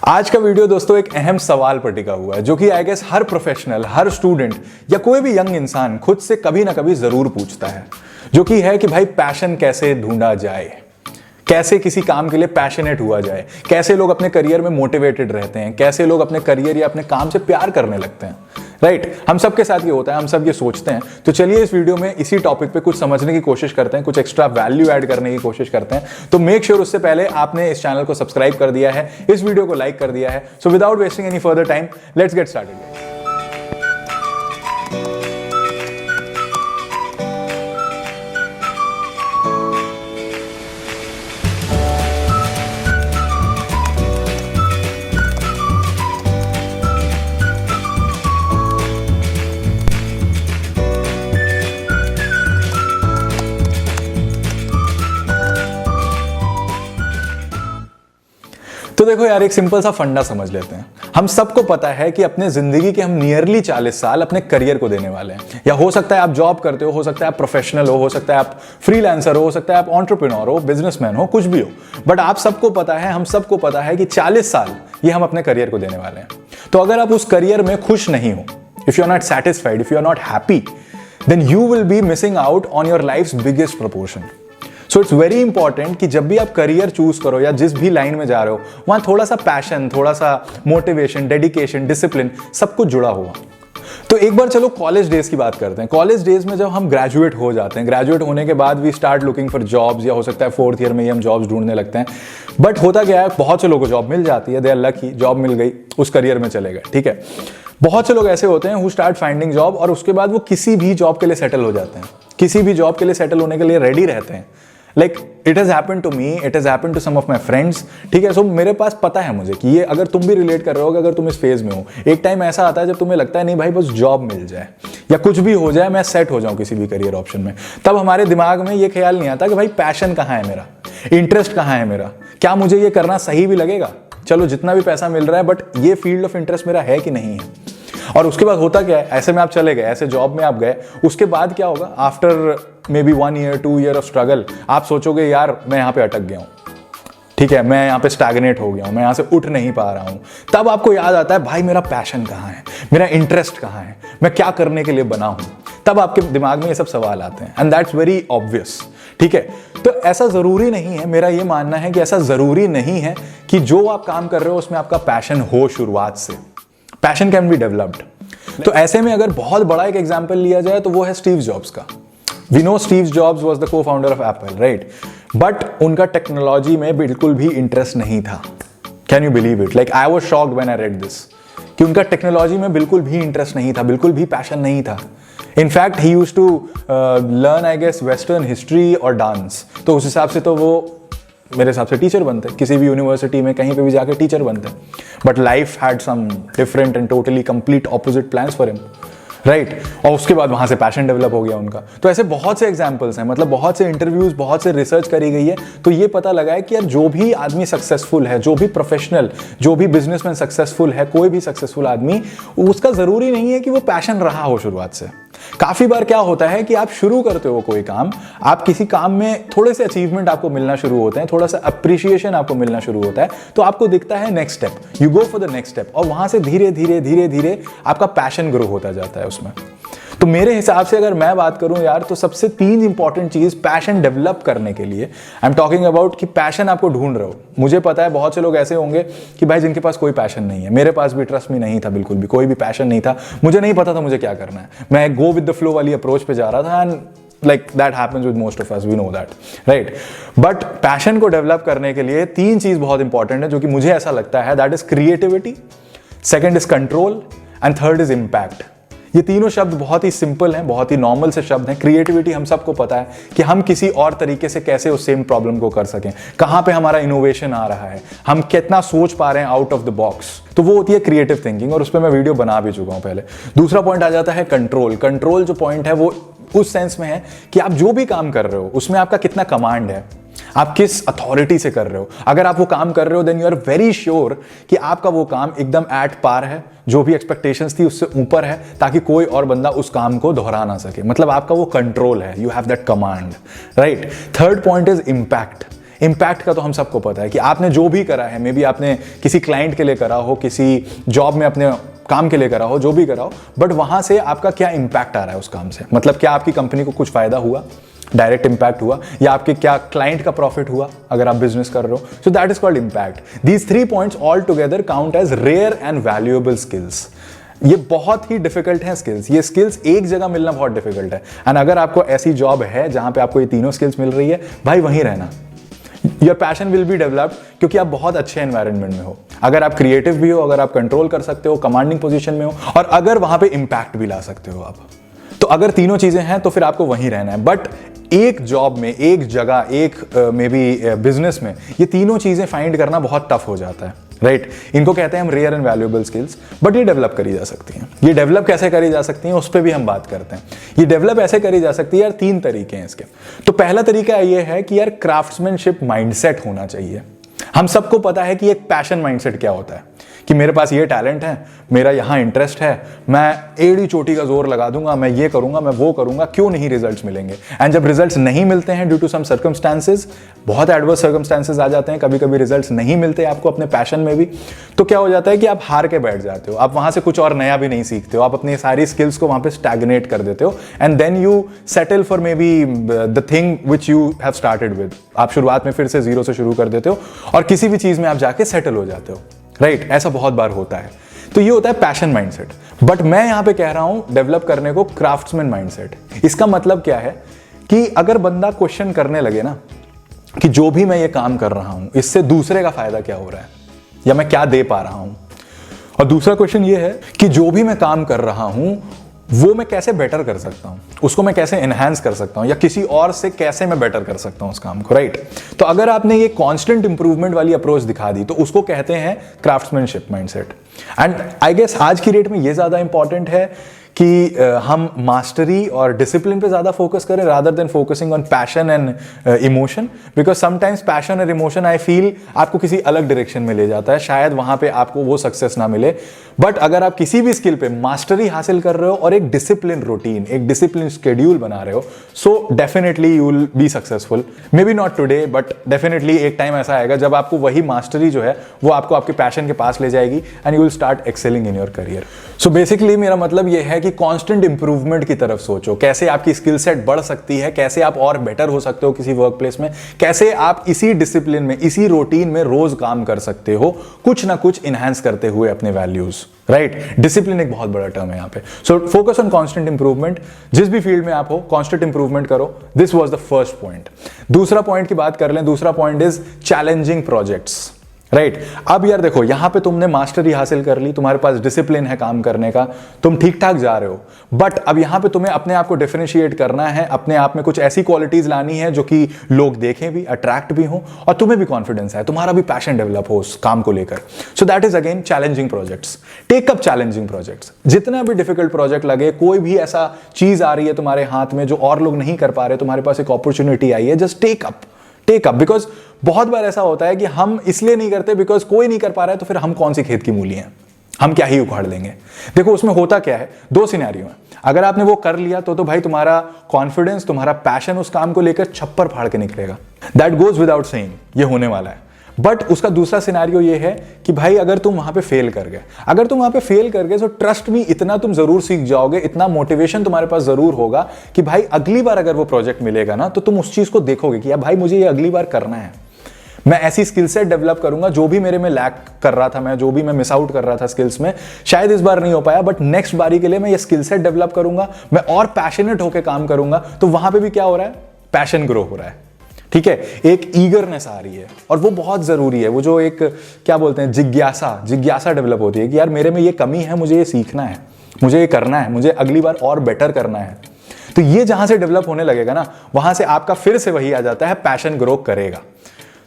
आज का वीडियो दोस्तों एक अहम सवाल पर टिका हुआ है जो कि आई गेस हर प्रोफेशनल, हर स्टूडेंट या कोई भी यंग इंसान खुद से कभी ना कभी जरूर पूछता है, जो कि है कि भाई पैशन कैसे ढूंढा जाए, कैसे किसी काम के लिए पैशनेट हुआ जाए, कैसे लोग अपने करियर में मोटिवेटेड रहते हैं, कैसे लोग अपने करियर या अपने काम से प्यार करने लगते हैं। राइट, हम सबके साथ ये होता है, हम सब ये सोचते हैं। तो चलिए इस वीडियो में इसी टॉपिक पे कुछ समझने की कोशिश करते हैं, कुछ एक्स्ट्रा वैल्यू ऐड करने की कोशिश करते हैं। तो मेक श्योर उससे पहले आपने इस चैनल को सब्सक्राइब कर दिया है, इस वीडियो को लाइक कर दिया है। So without wasting any further time, let's get started. तो देखो यार, एक सिंपल सा फंडा समझ लेते हैं। हम सबको पता है कि अपने जिंदगी के हम नियरली 40 साल अपने करियर को देने वाले हैं। या हो सकता है आप जॉब करते हो सकता है आप प्रोफेशनल हो सकता है आप फ्रीलांसर हो सकता है आप एंटरप्रेन्योर हो, बिजनेसमैन हो, कुछ भी हो। बट आप सबको पता है, हम सबको पता है कि 40 साल ये हम अपने करियर को देने वाले हैं। तो अगर आप उस करियर में खुश नहीं हो, if you are not satisfied, if you are not happy, then you will be missing out on your life's biggest proportion. So it's very important कि जब भी आप करियर चूज करो या जिस भी लाइन में जा रहे हो, वहां थोड़ा सा पैशन, थोड़ा सा मोटिवेशन, डेडिकेशन, डिसिप्लिन सब कुछ जुड़ा हुआ। तो एक बार चलो कॉलेज डेज की बात करते हैं। कॉलेज डेज में जब हम ग्रेजुएट हो जाते हैं, ग्रेजुएट होने के बाद we start looking for jobs, या हो सकता है 4th ईयर में ही हम जॉब्स ढूंढने लगते हैं। बट होता क्या है, बहुत से लोगों को जॉब मिल जाती है, दे आर लकी, जॉब मिल गई, उस करियर में चले गए, ठीक है। बहुत से लोग ऐसे होते हैं हु स्टार्ट फाइंडिंग जॉब, और उसके बाद वो किसी भी जॉब के लिए सेटल हो जाते हैं, किसी भी जॉब के लिए सेटल होने के लिए रेडी रहते हैं। Like it has happened to me, it has happened to some of my friends, ठीक है। सो मेरे पास पता है मुझे कि ये, अगर तुम भी रिलेट कर रहे हो, अगर तुम इस फेज में हो, एक टाइम ऐसा आता है जब तुम्हें लगता है नहीं भाई बस जॉब मिल जाए या कुछ भी हो जाए, मैं सेट हो जाऊं किसी भी करियर ऑप्शन में। तब हमारे दिमाग में ये ख्याल नहीं आता कि भाई पैशन कहाँ है मेरा, इंटरेस्ट कहाँ है मेरा, क्या मुझे ये करना सही भी लगेगा, चलो जितना भी पैसा मिल रहा है बट ये फील्ड ऑफ इंटरेस्ट मेरा है कि नहीं है। और उसके बाद होता क्या है, ऐसे में आप चले गए, ऐसे जॉब में आप गए, उसके बाद क्या होगा, after may be 1 year 2 year of struggle, आप सोचोगे यार मैं यहाँ पे अटक गया हूँ, ठीक है, मैं यहाँ पे स्टैग्नेट हो गया हूँ, मैं यहाँ से उठ नहीं पा रहा हूँ। तब आपको याद आता है भाई मेरा पैशन कहाँ है, मेरा इंटरेस्ट कहाँ है, मैं क्या करने के लिए बना हूँ। तब आपके दिमाग में ये सब सवाल आते हैं, एंड दैट्स वेरी ऑब्वियस, ठीक है। तो ऐसा जरूरी नहीं है, मेरा ये मानना है कि ऐसा जरूरी नहीं है कि जो आप काम कर रहे हो उसमें आपका पैशन हो शुरुआत से। Passion can be developed. तो ऐसे में अगर बहुत बड़ा एक एग्जांपल लिया जाए तो वो है स्टीव जॉब्स का। We know Steve Jobs was the co-founder of Apple, right. But उनका टेक्नोलॉजी में बिल्कुल भी इंटरेस्ट नहीं था। Can you believe it? Like I was shocked when I read this कि उनका टेक्नोलॉजी में बिल्कुल भी इंटरेस्ट नहीं था, बिल्कुल भी पैशन नहीं था। In fact he used to learn I guess western history और डांस। तो उस हिसाब से तो वो मेरे हिसाब से टीचर बनते, किसी भी यूनिवर्सिटी में कहीं पे भी जाके टीचर बनते। But life had some different and totally complete opposite plans for him, right. और उसके बाद वहां से पैशन डेवलप हो गया उनका। तो ऐसे बहुत से एग्जांपल्स हैं, मतलब बहुत से इंटरव्यूज, बहुत से रिसर्च करी गई है। तो ये पता लगा है कि यार जो भी आदमी सक्सेसफुल है, जो भी प्रोफेशनल, जो भी बिजनेसमैन सक्सेसफुल है, कोई भी सक्सेसफुल आदमी, उसका जरूरी नहीं है कि वो पैशन रहा हो शुरुआत से। काफी बार क्या होता है कि आप शुरू करते हो कोई काम, आप किसी काम में थोड़े से अचीवमेंट आपको मिलना शुरू होते हैं, थोड़ा सा अप्रिशिएशन आपको मिलना शुरू होता है, तो आपको दिखता है next step, you go for the next step, और वहां से धीरे धीरे धीरे धीरे आपका पैशन ग्रो होता जाता है उसमें। तो मेरे हिसाब से अगर मैं बात करूं यार, तो सबसे 3 इंपॉर्टेंट चीज पैशन डेवलप करने के लिए, आई एम टॉकिंग अबाउट कि पैशन आपको ढूंढ रहे हो। मुझे पता है बहुत से लोग ऐसे होंगे कि भाई जिनके पास कोई पैशन नहीं है, मेरे पास भी ट्रस्ट में नहीं था, बिल्कुल भी कोई भी पैशन नहीं था, मुझे नहीं पता था मुझे क्या करना है, मैं गो विद द फ्लो वाली अप्रोच पे जा रहा था, and like that happens with most of us, we know that, right? But passion को डेवलप करने के लिए 3 चीज बहुत इंपॉर्टेंट है जो कि मुझे ऐसा लगता है, that is creativity, second is control, and third is impact. ये तीनों शब्द बहुत ही सिंपल हैं, बहुत ही नॉर्मल से शब्द हैं। क्रिएटिविटी हम सबको पता है कि हम किसी और तरीके से कैसे उस सेम प्रॉब्लम को कर सकें, कहां पे हमारा इनोवेशन आ रहा है, हम कितना सोच पा रहे हैं आउट ऑफ द बॉक्स, तो वो होती है क्रिएटिव थिंकिंग, और उस पर मैं वीडियो बना भी चुका हूं पहले। दूसरा पॉइंट आ जाता है कंट्रोल। कंट्रोल जो पॉइंट है वो उस सेंस में है कि आप जो भी काम कर रहे हो उसमें आपका कितना कमांड है, आप किस अथॉरिटी से कर रहे हो। अगर आप वो काम कर रहे हो then you are very sure कि आपका वो काम एकदम एट पार है, जो भी एक्सपेक्टेशंस थी उससे ऊपर है, ताकि कोई और बंदा उस काम को दोहरा ना सके। मतलब आपका वो कंट्रोल है, you have that command, right. Third point is impact. Impact का तो हम सबको पता है कि आपने जो भी करा है, मे बी आपने किसी क्लाइंट के लिए करा हो, किसी जॉब में अपने काम के लिए करा हो, जो भी करा हो, बट वहां से आपका क्या इम्पैक्ट आ रहा है उस काम से। मतलब क्या आपकी कंपनी को कुछ फायदा हुआ, डायरेक्ट इंपैक्ट हुआ, या आपके क्या क्लाइंट का प्रॉफिट हुआ अगर आप बिजनेस कर रहे हो। So that is called impact. These 3 points all together count as rare and valuable skills. ये बहुत ही डिफिकल्ट है स्किल्स। ये स्किल्स एक जगह मिलना बहुत डिफिकल्ट है। एंड अगर आपको ऐसी जॉब है जहां पे आपको ये तीनों स्किल्स मिल रही है, भाई वहीं रहना। Your passion will be developed, क्योंकि आप बहुत अच्छे एनवायरनमेंट में हो। अगर आप क्रिएटिव भी हो, अगर आप कंट्रोल कर सकते हो, कमांडिंग पोजीशन में हो, और अगर वहां पे इंपैक्ट भी ला सकते हो आप, तो अगर तीनों चीजें हैं तो फिर आपको वहीं रहना है। बट एक जॉब में, एक जगह, एक मे बी बिजनेस में ये तीनों चीजें फाइंड करना बहुत टफ हो जाता है, राइट? इनको कहते हैं हम rare and valuable skills, but ये डेवलप करी जा सकती हैं। ये डेवलप कैसे करी जा सकती हैं उस पर भी हम बात करते हैं। ये डेवलप ऐसे करी जा सकती है यार, 3 तरीके हैं इसके। तो पहला तरीका ये है कि यार क्राफ्ट्समैनशिप माइंडसेट होना चाहिए। हम सबको पता है कि एक पैशन माइंडसेट क्या होता है, कि मेरे पास ये टैलेंट है, मेरा यहां इंटरेस्ट है, मैं एड़ी चोटी का जोर लगा दूंगा, मैं ये करूंगा, मैं वो करूंगा, क्यों नहीं रिजल्ट्स मिलेंगे। एंड जब रिजल्ट्स नहीं मिलते हैं ड्यू टू सम सर्कमस्टांसेस, बहुत एडवर्स सर्कमस्टांसेस आ जाते हैं, कभी कभी रिजल्ट्स नहीं मिलते आपको अपने पैशन में भी, तो क्या हो जाता है कि आप हार के बैठ जाते हो। आप वहां से कुछ और नया भी नहीं सीखते हो, आप अपनी सारी स्किल्स को वहां पे स्टैग्नेट कर देते हो, and then you settle for maybe the thing which you have started with. आप शुरुआत में फिर से जीरो से शुरू कर देते हो और किसी भी चीज में आप जाके सेटल हो जाते हो, राइट? ऐसा बहुत बार होता है। तो ये होता है पैशन माइंडसेट। बट मैं यहां पे कह रहा हूं डेवलप करने को क्राफ्ट्समैन माइंडसेट। इसका मतलब क्या है कि अगर बंदा क्वेश्चन करने लगे ना कि जो भी मैं ये काम कर रहा हूं, इससे दूसरे का फायदा क्या हो रहा है, या मैं क्या दे पा रहा हूं। और दूसरा क्वेश्चन ये है कि जो भी मैं काम कर रहा हूं वो मैं कैसे बेटर कर सकता हूं, उसको मैं कैसे एनहांस कर सकता हूं, या किसी और से कैसे मैं बेटर कर सकता हूं उस काम को, राइट? तो अगर आपने ये कांस्टेंट इंप्रूवमेंट वाली अप्रोच दिखा दी तो उसको कहते हैं craftsmanship mindset. And I guess आज की डेट में ये ज्यादा इंपॉर्टेंट है कि हम मास्टरी और डिसिप्लिन पे ज्यादा फोकस करें rather than focusing on passion and emotion, because sometimes passion और इमोशन आई फील आपको किसी अलग डायरेक्शन में ले जाता है, शायद वहां पे आपको वो सक्सेस ना मिले। बट अगर आप किसी भी स्किल पे मास्टरी हासिल कर रहे हो और एक डिसिप्लिन रूटीन, एक डिसिप्लिन शेड्यूल बना रहे हो, so definitely you will be successful. May be not today, but definitely एक टाइम ऐसा आएगा जब आपको वही मास्टरी जो है वो आपको आपके पैशन के पास ले जाएगी and you will start excelling in your career. So basically मेरा मतलब ये है कि कांस्टेंट इंप्रूवमेंट की तरफ सोचो, कैसे आपकी स्किल सेट बढ़ सकती है, कैसे आप और बेटर हो सकते हो किसी वर्क प्लेस में, कैसे आप इसी डिसिप्लिन में, इसी रूटीन में रोज काम कर सकते हो, कुछ ना कुछ इनहैंस करते हुए अपने वैल्यूज, राइट? डिसिप्लिन एक बहुत बड़ा टर्म है यहाँ पे। So focus on constant improvement. जिस भी फील्ड में आप हो कांस्टेंट इंप्रूवमेंट करो। This was the first point. दूसरा पॉइंट की बात कर लें। दूसरा point is challenging projects, right? अब यार देखो, यहां पे तुमने मास्टरी हासिल कर ली, तुम्हारे पास डिसिप्लिन है काम करने का, तुम ठीक ठाक जा रहे हो, बट अब यहां पे तुम्हें अपने आप को डिफरेंशिएट करना है, अपने आप में कुछ ऐसी क्वालिटीज लानी है जो कि लोग देखें भी, अट्रैक्ट भी हो, और तुम्हें भी कॉन्फिडेंस है, तुम्हारा भी पैशन डेवलप हो उस काम को लेकर। So that is again challenging projects. Take up challenging projects. जितना भी डिफिकल्ट प्रोजेक्ट लगे, कोई भी ऐसा चीज आ रही है तुम्हारे हाथ में जो और लोग नहीं कर पा रहे, तुम्हारे पास एक अपॉर्चुनिटी आई है, जस्ट टेक अप। बिकॉज बहुत बार ऐसा होता है कि हम इसलिए नहीं करते बिकॉज कोई नहीं कर पा रहा है, तो फिर हम कौन सी खेत की मूली हैं, हम क्या ही उखाड़ लेंगे। देखो उसमें होता क्या है, 2 सिनेरियो है। अगर आपने वो कर लिया तो भाई तुम्हारा कॉन्फिडेंस, तुम्हारा पैशन उस काम को लेकर छप्पर फाड़ के निकलेगा। दैट गोज विदाउट सेइंग, ये होने वाला है। बट उसका दूसरा सिनेरियो ये है कि भाई अगर तुम वहां पे फेल कर गए, तो ट्रस्ट मी, इतना तुम जरूर सीख जाओगे, इतना मोटिवेशन तुम्हारे पास जरूर होगा कि भाई अगली बार अगर वो प्रोजेक्ट मिलेगा ना, तो तुम उस चीज को देखोगे कि यार भाई मुझे ये अगली बार करना है, मैं ऐसी स्किल सेट डेवलप करूंगा, जो भी मेरे में लैक कर रहा था, मैं जो भी मैं मिस आउट कर रहा था स्किल्स में, शायद इस बार नहीं हो पाया, बट नेक्स्ट बारी के लिए मैं ये स्किल सेट डेवलप करूंगा, मैं और पैशनेट होकर काम करूंगा। तो वहां पे भी क्या हो रहा है, पैशन ग्रो हो रहा है, ठीक है, एक ईगरनेस आ रही है, और वो बहुत जरूरी है। वो जो एक क्या बोलते हैं, जिज्ञासा डेवलप होती है कि यार मेरे में ये कमी है, मुझे ये सीखना है, मुझे ये करना है, मुझे अगली बार और बेटर करना है। तो ये जहां से डेवलप होने लगेगा ना, वहां से आपका फिर से वही आ जाता है, पैशन ग्रो करेगा।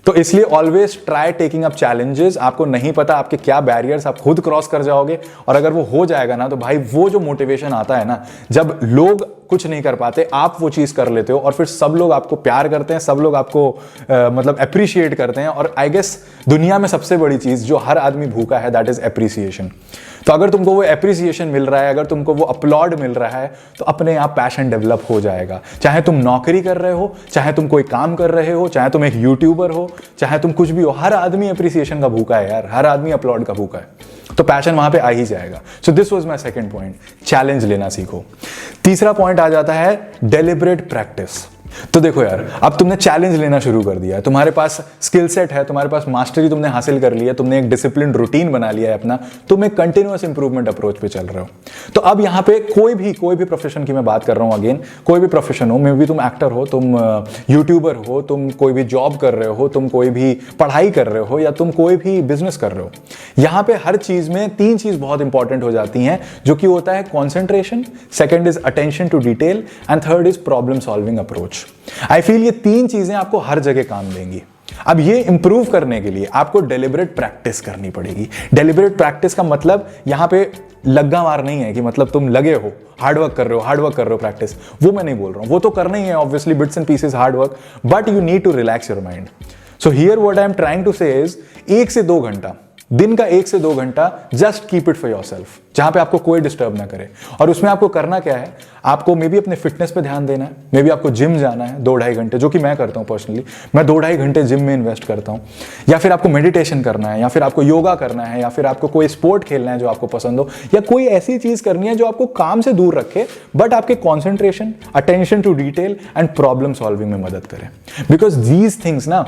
तो इसलिए always try taking up challenges. आपको नहीं पता आपके क्या बैरियर्स, आप खुद क्रॉस कर जाओगे, और अगर वो हो जाएगा ना, तो भाई वो जो मोटिवेशन आता है ना, जब लोग कुछ नहीं कर पाते, आप वो चीज कर लेते हो, और फिर सब लोग आपको प्यार करते हैं, सब लोग आपको मतलब अप्रिशिएट करते हैं। और आई गेस दुनिया में सबसे बड़ी चीज जो हर आदमी भूखा है, दैट इज अप्रिसिएशन। तो अगर तुमको वो एप्रिसिएशन मिल रहा है, अगर तुमको वो अपलॉड मिल रहा है, तो अपने आप पैशन डेवलप हो जाएगा। चाहे तुम नौकरी कर रहे हो, चाहे तुम कोई काम कर रहे हो, चाहे तुम एक यूट्यूबर हो, चाहे तुम कुछ भी हो, हर आदमी एप्रिसिएशन का भूखा है यार, हर आदमी अपलॉड का भूखा है। तो पैशन वहां पे आ ही जाएगा। So this was my second point, challenge लेना सीखो। तीसरा पॉइंट आ जाता है डेलिब्रेट प्रैक्टिस। तो देखो यार, अब तुमने चैलेंज लेना शुरू कर दिया है, तुम्हारे पास स्किल सेट है, तुम्हारे पास मास्टरी तुमने हासिल कर लिया है, तुमने एक डिसिप्लिन रूटीन बना लिया है अपना, तुम एक कंटिन्यूअस इंप्रूवमेंट अप्रोच पे चल रहे हो। तो अब यहाँ पे कोई भी प्रोफेशन की मैं बात कर रहा हूँ, अगेन कोई भी प्रोफेशन हो, मे बी तुम एक्टर हो, तुम यूट्यूबर हो, तुम कोई भी जॉब कर रहे हो, तुम कोई भी पढ़ाई कर रहे हो, या तुम कोई भी बिजनेस कर रहे हो, यहाँ पे हर चीज में तीन चीज बहुत इंपॉर्टेंट हो जाती हैं, जो कि होता है concentration, second is attention to detail, and third is problem solving approach. I feel ये तीन चीजें आपको हर जगह काम देंगी। अब ये इंप्रूव करने के लिए आपको डेलिब्रेट प्रैक्टिस करनी पड़ेगी। डेलिब्रेट प्रैक्टिस का मतलब यहां पे लग्गा मार नहीं है कि मतलब तुम लगे हो, हार्डवर्क कर रहे हो प्रैक्टिस, वो मैं नहीं बोल रहा हूं, वो तो करना ही है obviously, bits and pieces hard work, but you need to relax your mind. So here what I am trying to say is 1 से 2 घंटा, दिन का 1 से 2 घंटा just keep it for yourself, जहां पे आपको कोई डिस्टर्ब ना करे। और उसमें आपको करना क्या है, आपको मे बी अपने फिटनेस पे ध्यान देना है, मे बी आपको जिम जाना है 2-2.5 घंटे, जो कि मैं करता हूं पर्सनली, मैं 2-2.5 घंटे जिम में इन्वेस्ट करता हूं, या फिर आपको मेडिटेशन करना है, या फिर आपको योगा करना है, या फिर आपको कोई स्पोर्ट खेलना है जो आपको पसंद हो, या कोई ऐसी चीज करनी है जो आपको काम से दूर रखे बट आपके concentration, attention to detail and problem solving में मदद करे। बिकॉज दीज थिंग्स ना,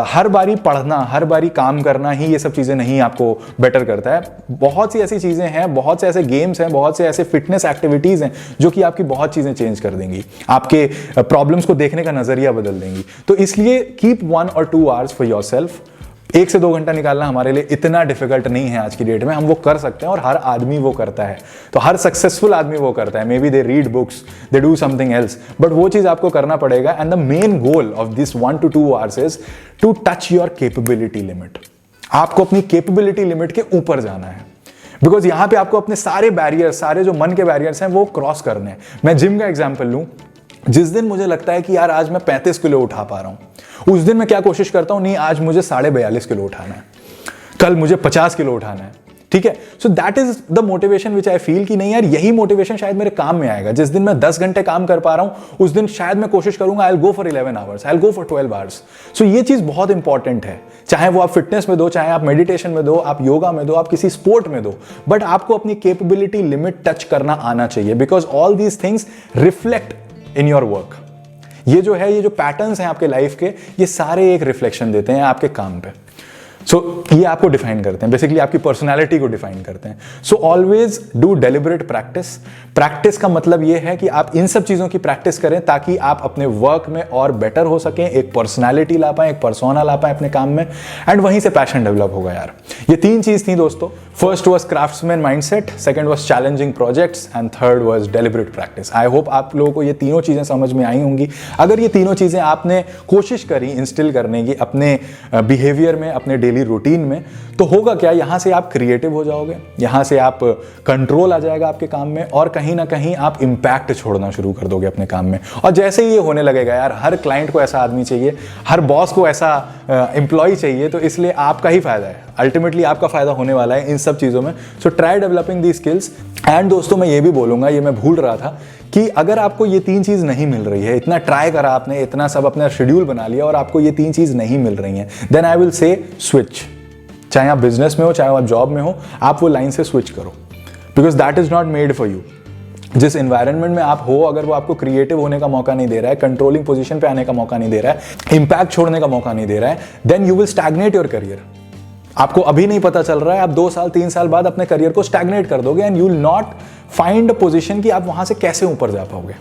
हर बारी पढ़ना, हर बारी काम करना ही ये सब चीजें नहीं आपको बेटर करता है। बहुत सी ऐसी चीजें हैं, बहुत से ऐसे गेम्स हैं, बहुत से ऐसे फिटनेस एक्टिविटीज हैं जो कि आपकी बहुत चीजें चेंज कर देंगी, आपके प्रॉब्लम्स को देखने का नजरिया बदल देंगी। तो इसलिए keep 1 or 2 hours for yourself. 1 से 2 घंटा निकालना हमारे लिए इतना डिफिकल्ट नहीं है आज की डेट में, हम वो कर सकते हैं और हर आदमी वो करता है। तो हर सक्सेसफुल आदमी वो करता है। Maybe they read books, they do something else, but वो चीज आपको करना पड़ेगा। And the main goal of this 1 to 2 hours is to touch your capability limit. आपको अपनी कैपेबिलिटी लिमिट के ऊपर जाना है, बिकॉज यहां पे आपको अपने सारे बैरियर्स, सारे जो मन के बैरियर्स हैं वो क्रॉस करने हैं। मैं जिम का एग्जांपल लूं, जिस दिन मुझे लगता है कि यार आज मैं 35 किलो उठा पा रहा हूं, उस दिन मैं क्या कोशिश करता हूं, नहीं आज मुझे 42.5 किलो उठाना है, कल मुझे 50 किलो उठाना है, ठीक है। सो that is the motivation which I feel कि नहीं यार यही मोटिवेशन शायद मेरे काम में आएगा। जिस दिन मैं 10 घंटे काम कर पा रहा हूं, उस दिन शायद मैं कोशिश करूंगा I will go for 11 hours, I will go for 12 hours. So ये चीज बहुत इंपॉर्टेंट है, चाहे वो आप फिटनेस में दो, चाहे आप मेडिटेशन में दो, आप योगा में दो, आप किसी स्पोर्ट में दो, बट आपको अपनी कैपेबिलिटी लिमिट टच करना आना चाहिए, because all these things reflect in your work. ये जो है, ये जो पैटर्न्स हैं आपके लाइफ के, ये सारे एक रिफ्लेक्शन देते हैं आपके काम पे। ये आपको डिफाइन करते हैं, बेसिकली आपकी पर्सनालिटी को डिफाइन करते हैं। So always do deliberate practice. Practice का मतलब ये है कि आप इन सब चीजों की प्रैक्टिस करें ताकि आप अपने वर्क में और बेटर हो सकें, एक पर्सनालिटी ला पाएं, एक पर्सोना ला पाएं अपने काम में, एंड वहीं से पैशन डेवलप होगा यार। ये 3 चीज थी दोस्तों। First was craftsman mindset, second was challenging projects, and third was deliberate practice. I hope आप लोगों को ये तीनों चीजें समझ में आई होंगी। अगर ये तीनों चीजें आपने कोशिश करी इंस्टिल करने की अपने बिहेवियर में, अपने डेली रूटीन में, तो होगा क्या, यहां से आप क्रिएटिव हो जाओगे, यहां से आप कंट्रोल आ जाएगा आपके काम में, और कहीं ना कहीं आप इंपैक्ट छोड़ना शुरू कर दोगे अपने काम में। और जैसे ही ये होने लगेगा यार, हर क्लाइंट को ऐसा आदमी चाहिए, हर बॉस को ऐसा एम्प्लॉय चाहिए, तो इसलिए आपका ही फायदा है, अल्टीमेटली आपका फायदा होने वाला है इन सब चीजों में। So try developing the skills. And दोस्तों मैं ये भी बोलूंगा, ये मैं भूल रहा था, कि अगर आपको ये 3 चीज नहीं मिल रही है, इतना ट्राई करा आपने, इतना सब अपना शेड्यूल बना लिया और आपको ये 3 चीज नहीं मिल रही हैं, then I will say switch. चाहे आप बिजनेस में हो, चाहे आप जॉब में हो, आप वो लाइन से स्विच करो, because that is not made for you. जिस एनवायरनमेंट में आप हो, अगर वो आपको क्रिएटिव होने का मौका नहीं दे रहा है, कंट्रोलिंग पोजीशन पे आने का मौका नहीं दे रहा है, इंपैक्ट छोड़ने का मौका नहीं दे रहा है, then you will stagnate your career. आपको अभी नहीं पता चल रहा है, आप 2 साल 3 साल बाद अपने करियर को स्टैग्नेट कर दोगे, and you will not find a position कि आप वहां से कैसे ऊपर जा पाओगे।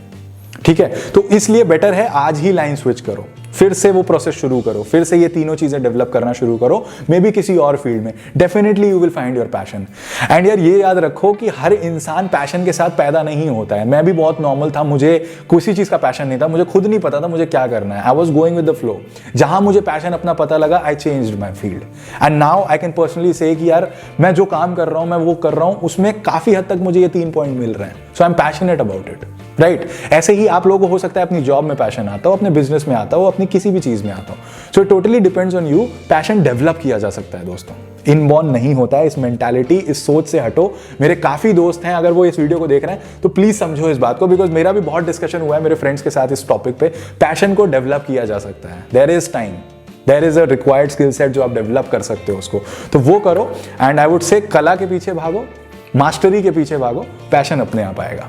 ठीक है, तो इसलिए बेटर है आज ही लाइन स्विच करो, फिर से वो प्रोसेस शुरू करो, फिर से ये तीनों चीजें डेवलप करना शुरू करो, मे बी किसी और फील्ड में। Definitely you will find your passion. And यार ये याद रखो कि हर इंसान पैशन के साथ पैदा नहीं होता है। मैं भी बहुत नॉर्मल था, मुझे किसी चीज का पैशन नहीं था, मुझे खुद नहीं पता था मुझे क्या करना है। I was going with the flow. जहां मुझे पैशन अपना पता लगा, आई changed my field, and now I can personally से कि यार मैं जो काम कर रहा हूं, मैं वो कर रहा हूं, उसमें काफी हद तक मुझे ये 3 पॉइंट मिल रहे हैं। So I am passionate about it. Right ऐसे ही आप लोगों को हो सकता है अपनी जॉब में पैशन आता हो, अपने बिजनेस में आता हो, अपनी किसी भी चीज में आता हो. So it totally depends on you. Passion develop किया जा सकता है दोस्तों, इनबॉर्न नहीं होता है. इस मेंटालिटी, इस सोच से हटो. मेरे काफी दोस्त हैं, अगर वो इस वीडियो को देख रहे हैं तो प्लीज समझो इस बात को, बिकॉज मेरा भी बहुत डिस्कशन हुआ है मेरे फ्रेंड्स के साथ इस टॉपिक पे. पैशन को डेवलप किया जा सकता है. There is time, there is a required skill set जो आप डेवलप कर सकते हो उसको, तो वो करो. एंड आई वुड से कला के पीछे भागो, मास्टरी के पीछे भागो, पैशन अपने आप आएगा.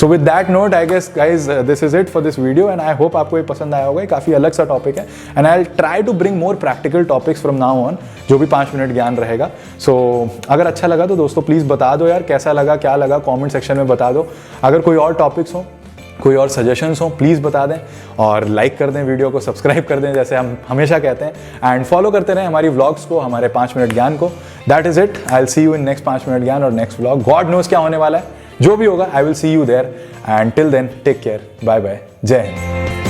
So with that note I guess guys this is it for this video and I hope आपको ये पसंद आया होगा. काफी अलग सा टॉपिक है and I will try to bring more practical topics from now on, जो भी 5 मिनट ज्ञान रहेगा. सो अगर अच्छा लगा तो दोस्तों प्लीज बता दो यार, कैसा लगा, क्या लगा, कॉमेंट सेक्शन में बता दो. अगर कोई और टॉपिक्स हो, कोई और सजेशंस हो, प्लीज़ बता दें और लाइक कर दें वीडियो को, सब्सक्राइब कर दें जैसे हम हमेशा कहते हैं, एंड फॉलो करते रहें हमारी व्लॉग्स को, हमारे 5 मिनट ज्ञान को. That is it. I will see you in next 5 minute ज्ञान और नेक्स्ट व्लॉग. गॉड नोज क्या होने वाला है, जो भी होगा I will see you there. And till then take care, bye bye, जय हिंद.